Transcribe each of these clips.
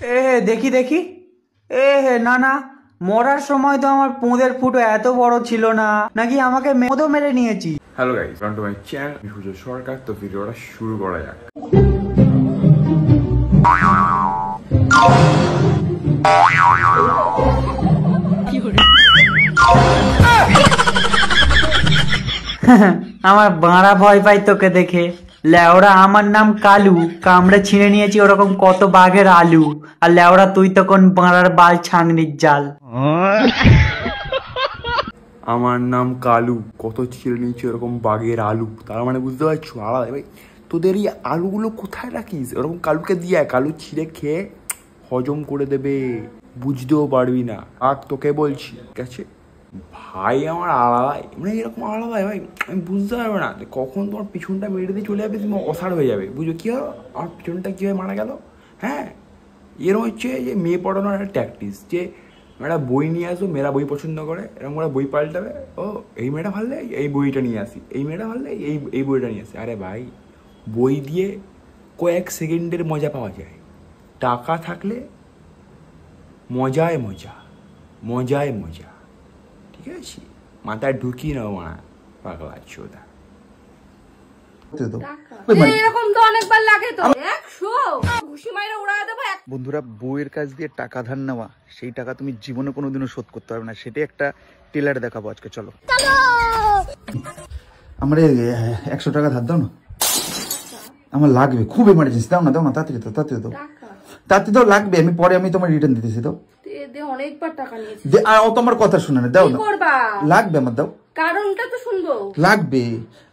এ হে দেখি দেখি, এ হে না না, মরার সময় তো আমার পোঁদের ফুটো এত বড় ছিল না, নাকি আমাকে মদও মেরে নিয়েছি। Hello guys, welcome to my channel. আমি সুজয় সরকার। তো ভিডিওটা শুরু করা যাক। আমার বাঁড়া ভয় পাই তোকে দেখে। লেওড়া আমার নাম কালু, কামড়ে ছিঁড়ে নিয়েছি ওরকম কত বাঘের আলু। আর লেওড়া তুই তখন বাঁড়ার বাল ছাংনির জাল। আমার নাম কালু, কত ছিঁড়ে নিয়েছি ওরকম বাঘের আলু। তার মানে বুঝতে পারছো? আলাদা ভাই, তোদের এই আলুগুলো কোথায় রাখিস? ওরকম কালুকে দিয়ে কালু ছিঁড়ে খেয়ে হজম করে দেবে, বুঝতেও পারবি না। আর তোকে বলছি, ঠিক আছে ভাই, আমার আলাদাই, মানে এরকম আলাদাই ভাই, আমি বুঝতে পারবো না কখন তোমার পিছনটা মেরে দিয়ে চলে যাবে, তুমি অসাড় হয়ে যাবে। বুঝো কি হলো আমার পিছনটা কীভাবে মারা গেল? হ্যাঁ, এরকম হচ্ছে যে মেয়ে পড়ানোর একটা ট্যাকটিস, যে একটা বই নিয়ে আসো, মেয়েরা বই পছন্দ করে, এরকম করে বই পাল্টাবে। ও এই মেয়েটা ভাললে এই বইটা নিয়ে আসি, এই মেয়েটা ভাললে এই বইটা নিয়ে আসি। আরে ভাই, বই দিয়ে কয়েক সেকেন্ডের মজা পাওয়া যায়, টাকা থাকলে মজায় মজা, মজায় মজা। ঠিক আছে, মাথায় ঢুকিয়ে নাও মা, পাগলা আছো ওটা। বন্ধুরা, বউয়ের কাছ দিয়ে টাকা ধার নেওয়া, সেই টাকা তুমি জীবনে কোনোদিনও শোধ করতে পারবে না। সেটাই একটা টেলার দেখাবো আজকে। চলো, আমার 100 টাকা ধার দাও না, আমার লাগবে, খুব এমার্জেন্সি। দাও না, দাও না, তাড়াতাড়ি দাও, তাড়াতাড়ি দাও, তাড়াতাড়ি দাও, লাগবে। আমি পরে তোমার রিটার্ন দিতেছি। দাও, অনেকবার টাকা নিয়েছি। ও তোমার কথা শুনে না, দাও না, লাগবে আমার, দাও, কারণটা তো শুনবো। লাগবে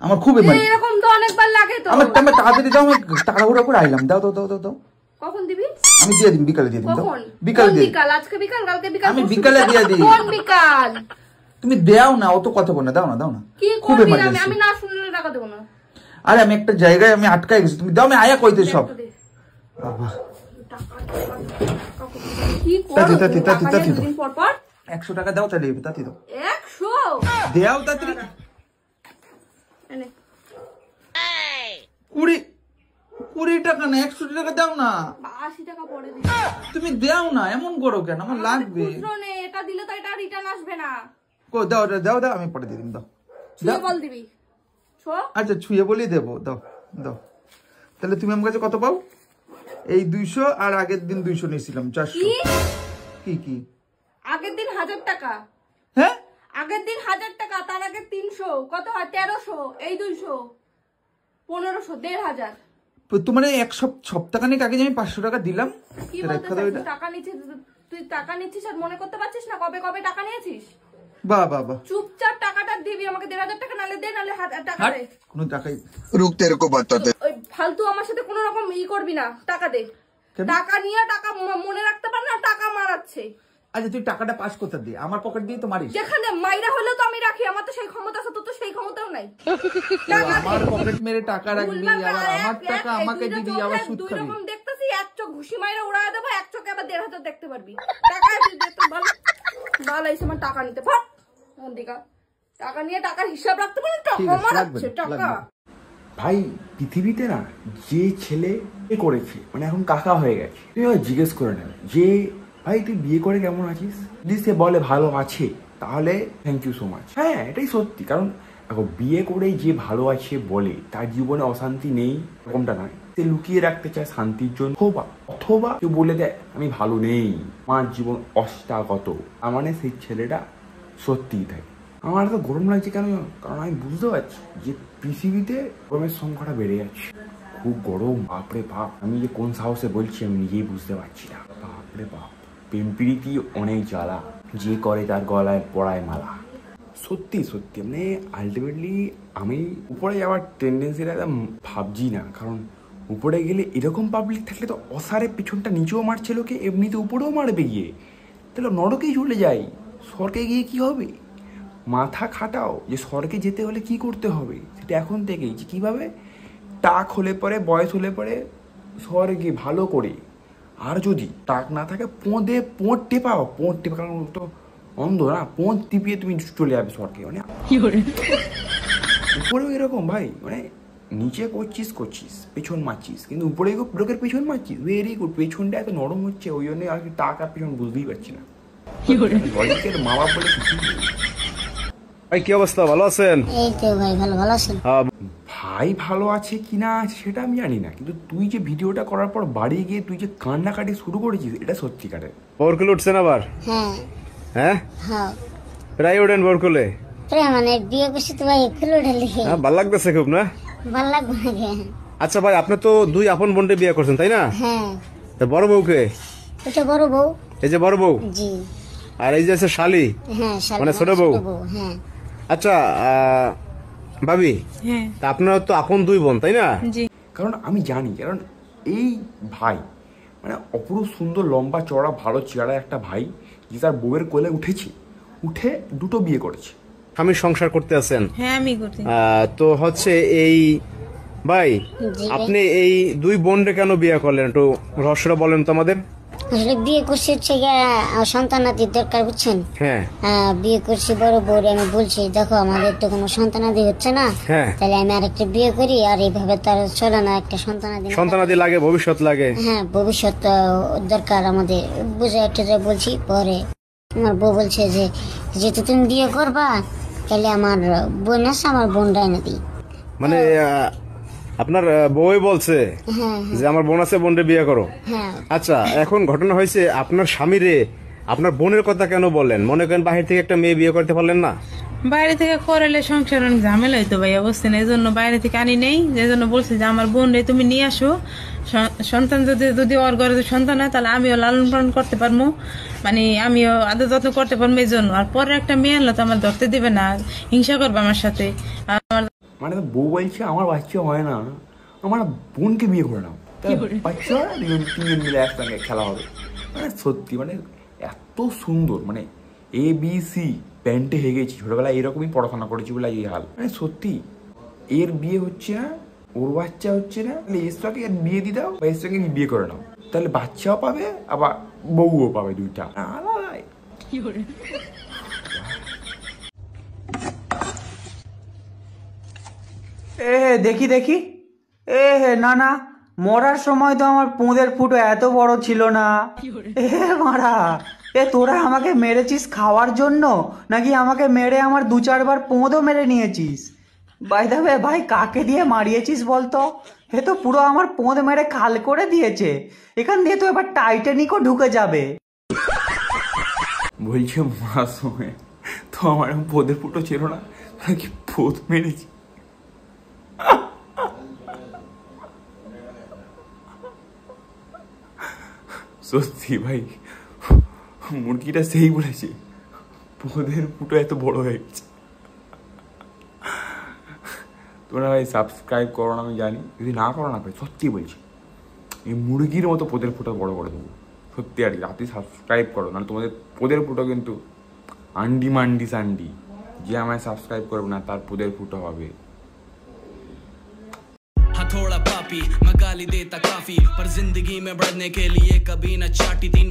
আমার, খুব এমার্জেন্সি। এরকম তো অনেকবার লাগে তো। আমার তাড়াতাড়ি দাও, আমি তাড়াহুড়া করে আইলাম। দাও দাও দাও দাও দাও। কখন দিবি? আমি দিয়ে দিই, বিকালে দিয়ে দিই। দাও, বিকালে দিয়ে। বিকাল? আজকে বিকাল, কালকে বিকাল, আমি বিকালে দিয়ে দিই। কোন বিকাল? তুমি দাও না, অত কথা বল না, দাও না, দাও না, খুব এমার্জেন্সি। আমি না শুনলে টাকা দেব না। আরে আমি একটা জায়গায় আমি আটকাই গেছি, তুমি দাও, আমি আয়া কইতে সব। বাবা, কি করো? দিন পর পর 100 টাকা দাও, তাহলে তাতি দাও। 100 দাও তাড়াতাড়ি। এনে 20 টাকা না, 100 টাকা দাও না। 80 টাকা পরে দিই। তুমি দাও না, এমন করো কেন? আমার লাগবে। খুচরো নে, এটা দিলে তো এটা রিটার্ন আসবে না। কো দাও দাও দাও, আমি পরে দিয়ে দিই। দাও, ছুঁয়ে বল দিবি? আচ্ছা, ছুঁয়ে বলি দেবো। দাও দাও। তাহলে তুমি আমার কাছে কত পাও? এই 200, আর আগের দিন 200 নিয়েছিলাম, 400। কি কি? আগের দিন 1000 টাকা। হ্যাঁ, আগের দিন 1000 টাকা, তার আগে 300, কত হয়? 1300, এই 200, 1500, 1500। তোমার এক সপ্তাহখানেক আগে যে আমি 500 টাকা দিলাম, কি বলছিস? টাকা নিচ্ছিস তুই, টাকা নিচ্ছিস আর মনে করতে পারছিস না কবে কবে টাকা নিয়েছিস? বাহ বাহ বাহ। চুপচাপ টাকাটা দিবি আমাকে, 1500 টাকা, নালে দে, নালে 1000 টাকা দে। কোনো টাকাই रुक, तेरे को बताते। ওই ফালতু আমার সাথে কোনো রকম করবি না। টাকা দে। টাকা নিয়ে টাকা মনে রাখতে পার না, টাকা মারাচ্ছে। আচ্ছা, তুই টাকাটা পাস করতে দে, আমার পকেট দিয়ে তো মারিস। যেখানে মাইরা হলেও তো আমি রাখি, আমার তো সেই ক্ষমতা আছে, তোর তো সেই ক্ষমতাও নাই। আমার পকেট মেরে টাকা রাখবি, আবার আমার টাকা আমাকে দিবি, আবার সুদ খাবি। দুই রকম দেখতেছি, এক চোখ ঘুষি মাইরা উড়ায় দেবো, এক চোখে আবার 1500 দেখতে পারবি। টাকা দে তো, ভালো ভালো এসে আমার টাকা নিতে পার। দিকা টাকা নিয়ে টাকার হিসাব রাখতে পারেন, টাকা মারাচ্ছে টাকা। ভাই, পৃথিবীতে না যে ছেলে করেছে, মানে এখন কাকা হয়ে গেছে, তুই জিজ্ঞেস করে নেবে যে ভাই তুই বিয়ে করে কেমন আছিস, যদি সে বলে ভালো আছে, তাহলে থ্যাংক ইউ সো মাচ। হ্যাঁ, এটাই সত্যি। কারণ দেখো, বিয়ে করে যে ভালো আছে বলে তার জীবনে অশান্তি নেই, এরকমটা নয়। সে লুকিয়ে রাখতে চায় শান্তির জন্য, অথবা কেউ বলে দেয় আমি ভালো নেই, আমার জীবন অষ্টাগত, তার মানে সেই ছেলেটা সত্যিই থাকে। আমার তো গরম লাগছে কেন? কারণ আমি বুঝতে পারছি যে পৃথিবীতে গরমের সংখ্যাটা বেড়ে যাচ্ছে, খুব গরম। বাপরে বাপ, আমি যে কোন সাহসে বলছি আমি নিজেই বুঝতে পারছি না। বাপরে বাপ, প্রেম প্রীতি অনেক জ্বালা, যে করে তার গলায় পড়ায় মালা। সত্যি সত্যি, মানে আলটিমেটলি আমি উপরে যাওয়ার টেন্ডেন্সিটা একদম ভাবছি না। কারণ উপরে গেলে এরকম পাবলিক থাকলে তো অসারে পিছনটা নিচেও মারছে লোকে, এমনিতে উপরেও মারবে গিয়ে, তাহলে নরকেই চলে যাই। স্বর্গে গিয়ে কি হবে? মাথা খাটাও যে স্বর্গে যেতে হলে কি করতে হবে, সেটা এখন থেকেই, যে কীভাবে টাক হলে পরে, বয়স হলে পরে স্বর্গে ভালো করে। আর যদি টাক না থাকে, পোঁত টেপাও, কারণ তো অন্ধ না, পোঁত টিপিয়ে তুমি চলে যাবে স্বর্গে। মানে উপরেও এরকম ভাই, মানে নিচে করছিস পেছন মারছিস, কিন্তু উপরে লোকের পেছন মারছিস, ভেরি গুড। পেছনটা এত নরম হচ্ছে ওই জন্য আর কি, টাকা পেছন বুঝতেই পারছি না। লজিকের মা বাপ বলে কিছু নেই। ভাই কি অবস্থা, ভালো আছেন? এই তো ভাই ভালো আছেন? ভাই ভালো আছে কিনা সেটা আমি জানি না, কিন্তু তুই যে ভিডিওটা করার পর বাড়ি গিয়ে তুই যে কান্নাকাটি শুরু করেছিস, এটা সত্যিকারের। বরকুলে উঠছেন আবার? হ্যাঁ হ্যাঁ হ্যাঁ প্রায় ওঠেন বরকুলে? মানে বিয়ে করছি তো ভাই, ফুল উঠালি ভাল লাগতেছে খুব না? ভালো লাগবে নাকি? আচ্ছা ভাই, আপনি তো 2 আপন বোনকে বিয়ে করছেন তাই না? হ্যাঁ। তা বড় বউকে? এটা বড় বউ। এই যে বড় বউ? জি। আর এই যে আছে শালি? হ্যাঁ শালি, মানে ছোট বউ? হ্যাঁ। আচ্ছা ভাবি, হ্যাঁ তা আপনারা তো আপন 2 বোন তাই না? জি। কারণ আমি জানি, কারণ এই ভাই মানে অপরূপ সুন্দর লম্বা চড়া ভালো চেহারা একটা ভাই, যে তার বউয়ের কোলে উঠে 2টো বিয়ে করেছে। আমি সংসার করতে আছেন? হ্যাঁ আমি করতে। তো হচ্ছে এই ভাই, আপনি এই 2 বোনকে কেন বিয়ে করলেন, একটু রহস্যটা বলেন তো আমাদের। আসলে বিয়ে করছি হচ্ছে সন্তানাদির দরকার, বুঝছেন? হ্যাঁ। বিয়ে করছি বড় বউরে, আমি বলছি দেখো আমাদের তো কোনো সন্তানাদি হচ্ছে না, তাহলে আমি আরেকটা বিয়ে করি, আর এইভাবে তার চলে না, একটা সন্তানাদি লাগে, ভবিষ্যৎ লাগে। হ্যাঁ ভবিষ্যৎ দরকার আমাদের, বুঝে একটা বলছি। পরে আমার বউ বলছে যে যেহেতু তুমি বিয়ে করবা, তাহলে আমার বোন আছে, আমার বোনটা এনে দিই। মানে আপনার বউই বলছে যে আমার বোন আছে, বোনরে বিয়ে করো? আচ্ছা, এখন ঘটনা হয়েছে আপনার স্বামীরে আপনার বোনের কথা কেন বললেন? মনে করেন বাহির থেকে একটা মেয়ে বিয়ে করতে পারলেন না? বাইরে থেকে করলে সংসার অনেক ঝামেলা হইতো ভাইয়া, বুঝছেন? এই জন্য বাইরে থেকে আনি নেই, যে জন্য বলছি যে আমার বোন রে তুমি নিয়ে আসো, সন্তান যদি ওর ঘরে সন্তান হয় তাহলে আমিও লালন পালন করতে পারবো, মানে আমিও আদর যত্ন করতে পারবো, এই জন্য। আর পরে একটা মেয়ে আনলো তো আমার ধরতে দিবে না, হিংসা করবে আমার সাথে। মানে বউ বলছে আমার বাচ্চা হয় না, আমার বোনকে বিয়ে করে নাও, বাচ্চা 3জন মিলে একসঙ্গে খেলা হবে। মানে সত্যি মানে এত সুন্দর, মানে ABC প্যান্টে হেগেছি, ছোটবেলায় এরকমই পড়াশোনা করেছি বলে এই হাল। মানে সত্যি এর বিয়ে হচ্ছে না, ওর বাচ্চা হচ্ছে না, তাহলে এর সঙ্গে এর বিয়ে দিয়ে দাও, বা এর সঙ্গে বিয়ে করে নাও, তাহলে বাচ্চাও পাবে আবার বউও পাবে, 2টা আলাদাই। দেখি না মরার সময় তো আমার পোঁদের ফুটো এত বড় ছিল না। মারা, তোরা আমাকে মেরেছিস খাওয়ার জন্য, নাকি আমাকে মেরে আমার 2-4 বার পোঁদও মেরে নিয়েছিস? বাই দ্য ওয়ে ভাই, কাকে দিয়ে মারিয়েছিস বলতো? তো পুরো আমার পোঁদ মেরে খাল করে দিয়েছে, এখান দিয়ে তো এবার টাইটানিকও ঢুকে যাবে। বলছে মারার সময় তো আমার পোঁদের ফুটো ছিল না, নাকি পোঁদ মেরেছি? সত্যি ভাই, মুরগিটা সেই বলেছে পোঁদের ফুটো এত বড় হয়ে গেছে। তোমরা ভাই সাবস্ক্রাইব করো না, আমি জানি, যদি না করো না ভাই সত্যি বলছি এই মুরগির মতো পোঁদের ফুটো বড় করে দেবো, সত্যি আর কি। রাতে সাবস্ক্রাইব করো, নাহলে তোমাদের পোঁদের ফুটো কিন্তু আন্ডি মান্ডি সান্ডি, যে আমায় সাবস্ক্রাইব করবে না তার পোঁদের ফুটো হবে। थोड़ा पापी मैं गाली देता काफी, पर जिंदगी में बढ़ने के लिए कभी न चाटी 3